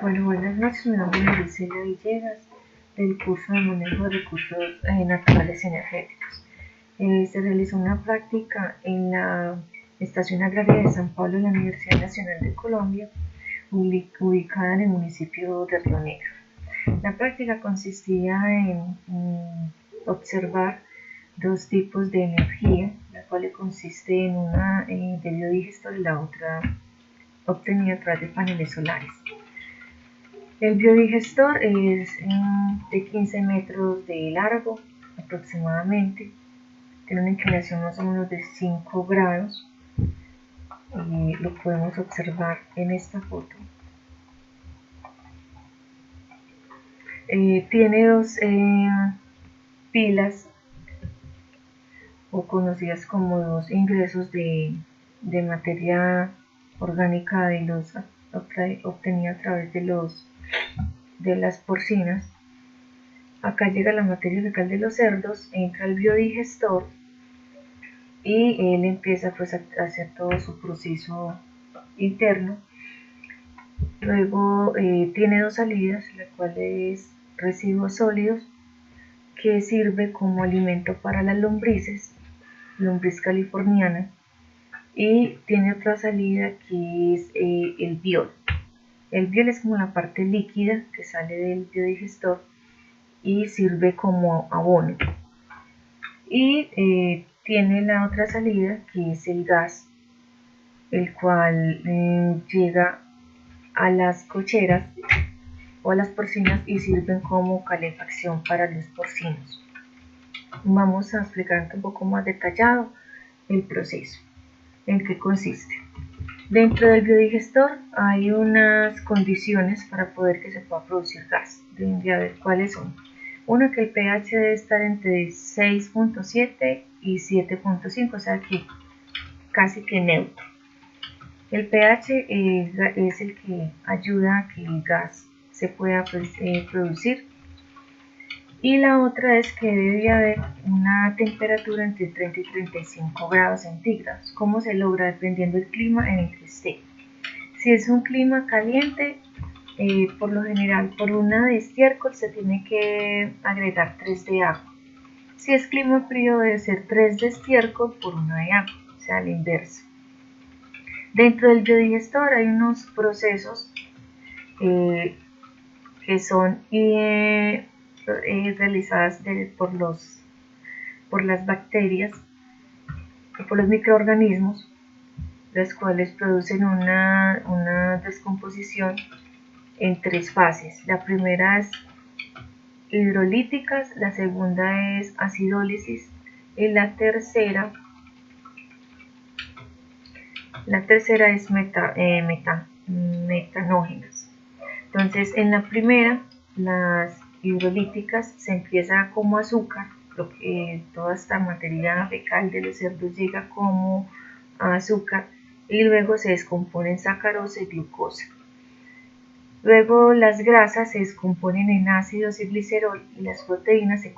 Bueno, buenas noches, mi nombre es Maricela Villegas, del curso de manejo de recursos naturales energéticos. Se realizó una práctica en la Estación Agraria de San Pablo de la Universidad Nacional de Colombia, ubicada en el municipio de Río Negro. La práctica consistía en observar dos tipos de energía, la cual consiste en una de biodigestor y la otra obtenida a través de paneles solares. El biodigestor es de 15 metros de largo aproximadamente, tiene una inclinación más o menos de 5 grados, lo podemos observar en esta foto. Tiene dos pilas, o conocidas como dos ingresos de materia orgánica de luz obtenida a través de las porcinas. Acá llega la materia fecal de los cerdos, entra el biodigestor y él empieza pues a hacer todo su proceso interno. Luego tiene dos salidas, la cual es residuos sólidos, que sirve como alimento para las lombrices, lombriz californiana, y tiene otra salida que es el biol. El biol es como la parte líquida que sale del biodigestor y sirve como abono. Y tiene la otra salida que es el gas, el cual llega a las cocheras o a las porcinas y sirven como calefacción para los porcinos. Vamos a explicar un poco más detallado el proceso, en qué consiste. Dentro del biodigestor hay unas condiciones para poder que se pueda producir gas. Deben de ver cuáles son. Uno, que el pH debe estar entre 6.7 y 7.5, o sea que casi que neutro. El pH es el que ayuda a que el gas se pueda producir. Y la otra es que debe haber una temperatura entre 30 y 35 grados centígrados. ¿Cómo se logra? Dependiendo del clima en el que esté. Si es un clima caliente, por lo general por una de estiércol se tiene que agregar 3 de agua. Si es clima frío, debe ser 3 de estiércol por 1 de agua, o sea, al inverso. Dentro del biodigestor hay unos procesos que son realizadas por las bacterias o por los microorganismos, las cuales producen una descomposición en 3 fases. La primera es hidrolíticas, la segunda es acidólisis y la tercera es metanógenas. Entonces, en la primera, las hidrolíticas, se empieza como azúcar, toda esta materia fecal de los cerdos llega como azúcar y luego se descompone en sacarosa y glucosa. Luego las grasas se descomponen en ácidos y glicerol y las proteínas se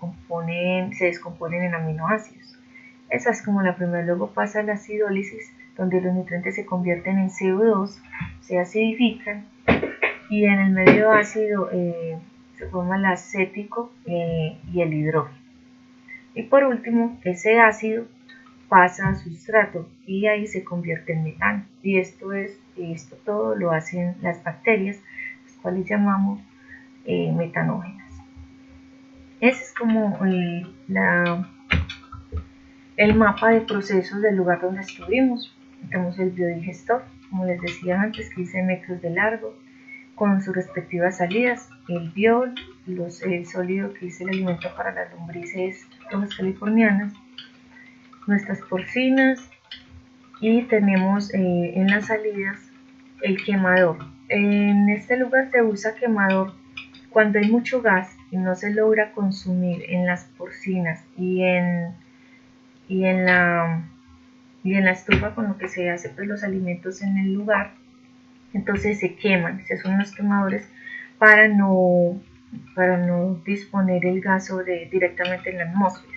descomponen en aminoácidos. Esa es como la primera. Luego pasa la acidólisis, donde los nutrientes se convierten en CO2, se acidifican y en el medio ácido se forma el acético y el hidrógeno. Y por último, ese ácido pasa a sustrato y ahí se convierte en metano. Y esto todo lo hacen las bacterias, las cuales llamamos metanógenas. Ese es como el mapa de procesos del lugar donde estuvimos. Tenemos el biodigestor, como les decía antes, 15 metros de largo, con sus respectivas salidas, el biol, el sólido que es el alimento para las lombrices rojas californianas, nuestras porcinas, y tenemos en las salidas el quemador. En este lugar se usa quemador cuando hay mucho gas y no se logra consumir en las porcinas y en la estufa con lo que se hace pues los alimentos en el lugar. Entonces se queman, se hacen unos quemadores para no disponer el gas directamente en la atmósfera.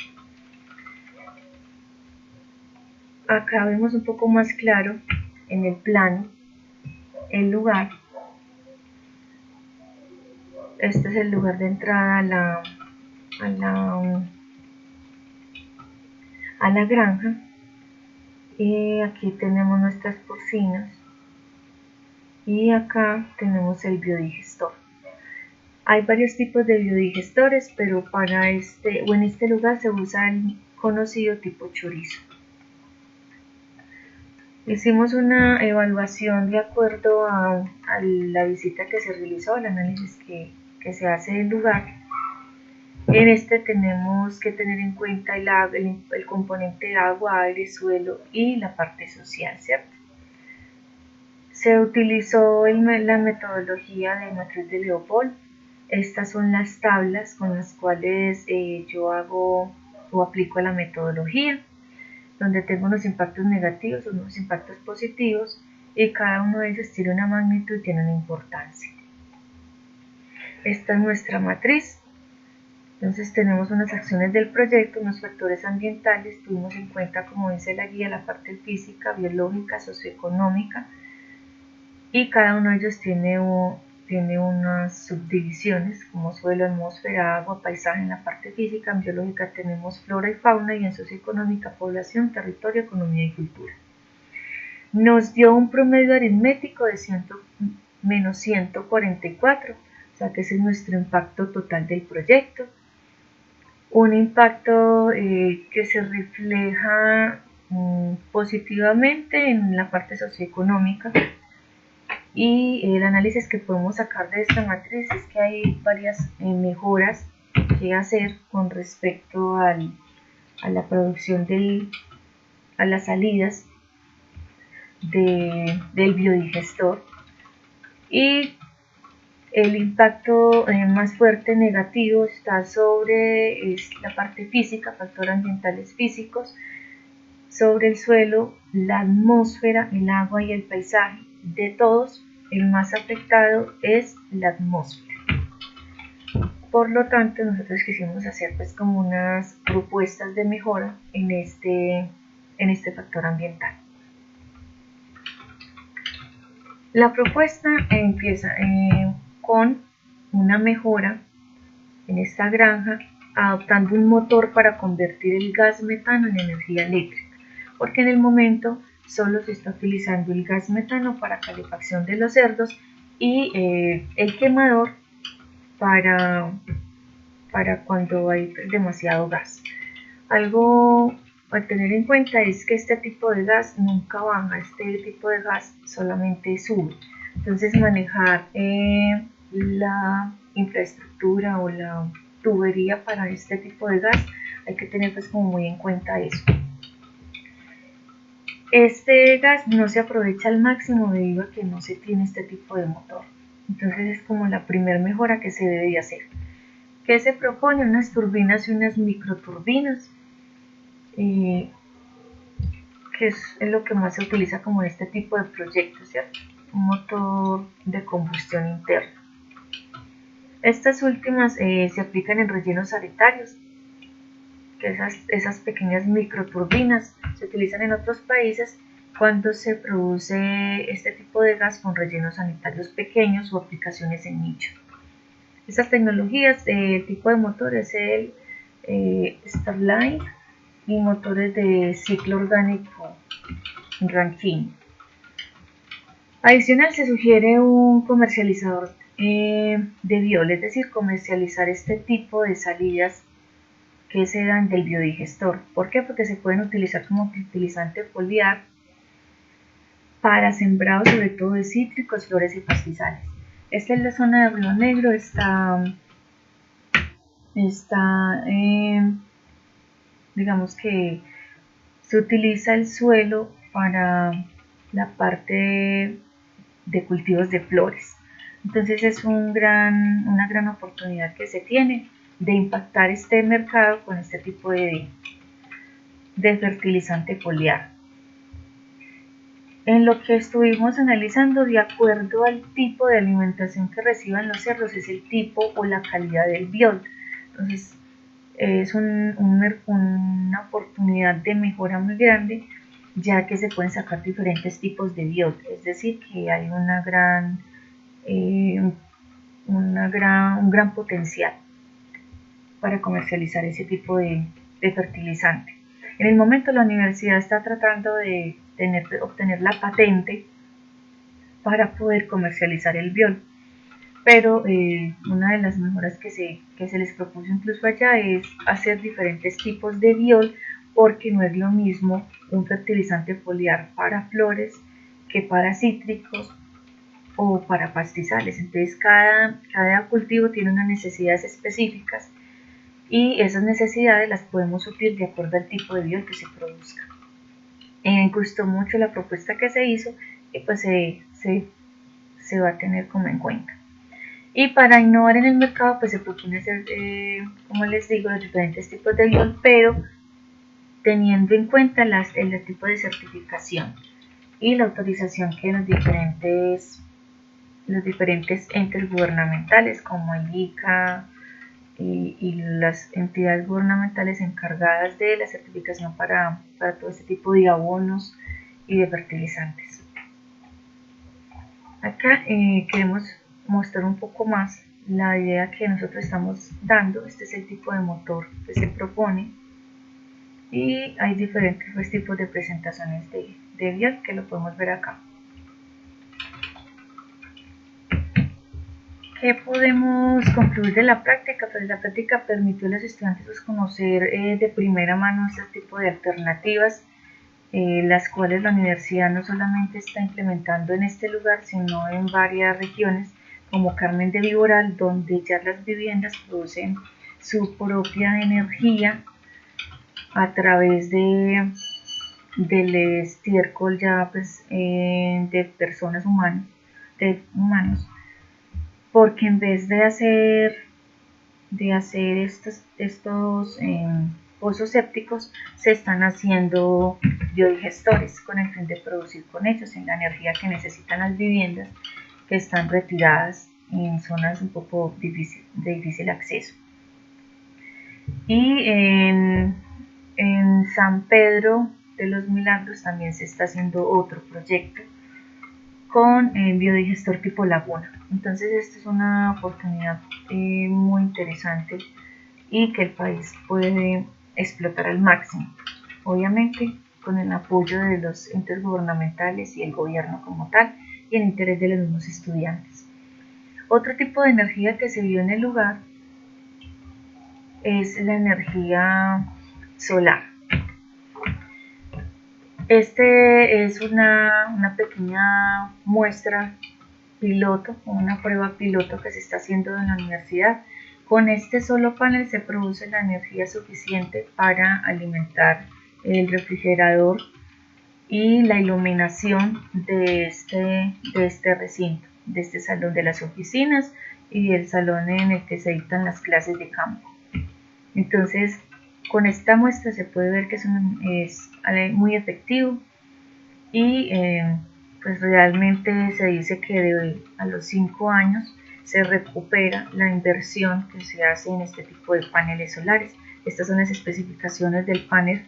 Acá vemos un poco más claro en el plano el lugar. Este es el lugar de entrada a la granja. Y aquí tenemos nuestras porcinas. Y acá tenemos el biodigestor. Hay varios tipos de biodigestores, pero en este lugar se usa el conocido tipo chorizo. Hicimos una evaluación de acuerdo a la visita que se realizó, el análisis que se hace del lugar. En este tenemos que tener en cuenta el componente agua, aire, suelo y la parte social, ¿cierto? Se utilizó la metodología de matriz de Leopold. Estas son las tablas con las cuales yo hago o aplico la metodología, donde tengo unos impactos negativos, unos impactos positivos, y cada uno de ellos tiene una magnitud y tiene una importancia. Esta es nuestra matriz. Entonces tenemos unas acciones del proyecto, unos factores ambientales, tuvimos en cuenta, como dice la guía, la parte física, biológica, socioeconómica, y cada uno de ellos tiene unas subdivisiones como suelo, atmósfera, agua, paisaje en la parte física. En biológica tenemos flora y fauna, y en socioeconómica población, territorio, economía y cultura. Nos dio un promedio aritmético de menos 144, o sea que ese es nuestro impacto total del proyecto. Un impacto que se refleja positivamente en la parte socioeconómica. Y el análisis que podemos sacar de esta matriz es que hay varias mejoras que hacer con respecto a la producción a las salidas del biodigestor, y el impacto más fuerte negativo está sobre la parte física, factores ambientales físicos, sobre el suelo, la atmósfera, el agua y el paisaje. De todos, el más afectado es la atmósfera. Por lo tanto, nosotros quisimos hacer pues como unas propuestas de mejora en este factor ambiental. La propuesta empieza con una mejora en esta granja, adoptando un motor para convertir el gas metano en energía eléctrica, porque en el momento solo se está utilizando el gas metano para calefacción de los cerdos, y el quemador para cuando hay demasiado gas. Algo a tener en cuenta es que este tipo de gas nunca baja, este tipo de gas solamente sube. Entonces manejar la infraestructura o la tubería para este tipo de gas, hay que tener pues como muy en cuenta eso. Este gas no se aprovecha al máximo debido a que no se tiene este tipo de motor. Entonces es como la primera mejora que se debe hacer. ¿Qué se propone? Unas turbinas y unas microturbinas, que es lo que más se utiliza como en este tipo de proyectos, ¿cierto? Un motor de combustión interna. Estas últimas se aplican en rellenos sanitarios, que esas pequeñas microturbinas se utilizan en otros países cuando se produce este tipo de gas con rellenos sanitarios pequeños o aplicaciones en nicho. Estas tecnologías, el tipo de motor es el Starline, y motores de ciclo orgánico Rankine. Adicional, se sugiere un comercializador de biol, es decir, comercializar este tipo de salidas que se dan del biodigestor. ¿Por qué? Porque se pueden utilizar como fertilizante foliar para sembrado, sobre todo de cítricos, flores y pastizales. Esta es la zona de Río Negro, digamos que se utiliza el suelo para la parte de cultivos de flores. Entonces es una gran oportunidad que se tiene de impactar este mercado con este tipo de fertilizante foliar. En lo que estuvimos analizando, de acuerdo al tipo de alimentación que reciban los cerdos, es el tipo o la calidad del biol. Entonces es una oportunidad de mejora muy grande, ya que se pueden sacar diferentes tipos de biol, es decir, que hay una un gran potencial para comercializar ese tipo de fertilizante. En el momento la universidad está tratando de obtener la patente para poder comercializar el biol, pero una de las mejoras que se les propuso incluso allá es hacer diferentes tipos de biol, porque no es lo mismo un fertilizante foliar para flores que para cítricos o para pastizales. Entonces cada cultivo tiene unas necesidades específicas y esas necesidades las podemos suplir de acuerdo al tipo de biol que se produzca. Me gustó mucho la propuesta que se hizo y pues se va a tener como en cuenta. Y para innovar en el mercado pues se propone hacer, como les digo, los diferentes tipos de biol, pero teniendo en cuenta el tipo de certificación y la autorización que los diferentes entes gubernamentales como el ICA y las entidades gubernamentales encargadas de la certificación para todo este tipo de abonos y de fertilizantes. Acá queremos mostrar un poco más la idea que nosotros estamos dando. Este es el tipo de motor que se propone y hay diferentes tipos de presentaciones de biol que lo podemos ver acá. ¿Qué podemos concluir de la práctica? Pues la práctica permitió a los estudiantes pues, conocer de primera mano este tipo de alternativas, las cuales la universidad no solamente está implementando en este lugar, sino en varias regiones, como Carmen de Viboral, donde ya las viviendas producen su propia energía a través del estiércol ya pues, de personas humanos, porque en vez de hacer estos pozos sépticos, se están haciendo biodigestores con el fin de producir con ellos en la energía que necesitan las viviendas que están retiradas en zonas un poco de difícil acceso. Y en San Pedro de los Milagros también se está haciendo otro proyecto con biodigestor tipo laguna. Entonces esta es una oportunidad muy interesante y que el país puede explotar al máximo, obviamente con el apoyo de los entes gubernamentales y el gobierno como tal y el interés de los mismos estudiantes. Otro tipo de energía que se vio en el lugar es la energía solar. Este es una pequeña muestra piloto, una prueba piloto que se está haciendo en la universidad. Con este solo panel se produce la energía suficiente para alimentar el refrigerador y la iluminación de este recinto, de este salón de las oficinas y el salón en el que se dictan las clases de campo. Entonces, con esta muestra se puede ver que es muy efectivo y pues realmente se dice que a los 5 años se recupera la inversión que se hace en este tipo de paneles solares. Estas son las especificaciones del panel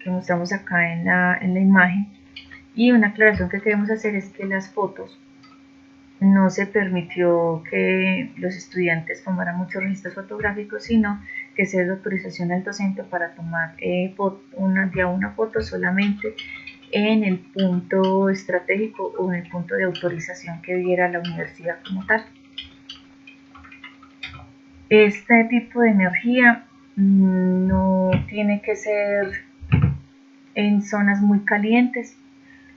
que mostramos acá en la imagen. Y una aclaración que queremos hacer es que las fotos no se permitió que los estudiantes tomaran muchos registros fotográficos, sino que se dio autorización al docente para tomar una foto solamente en el punto estratégico o en el punto de autorización que diera la universidad como tal. Este tipo de energía no tiene que ser en zonas muy calientes.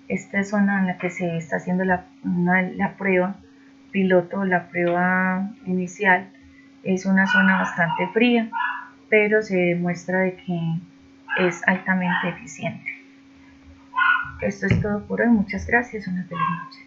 Esta zona en la que se está haciendo la prueba piloto, la prueba inicial, es una zona bastante fría, pero se demuestra de que es altamente eficiente. Esto es todo por hoy, muchas gracias, una feliz noche.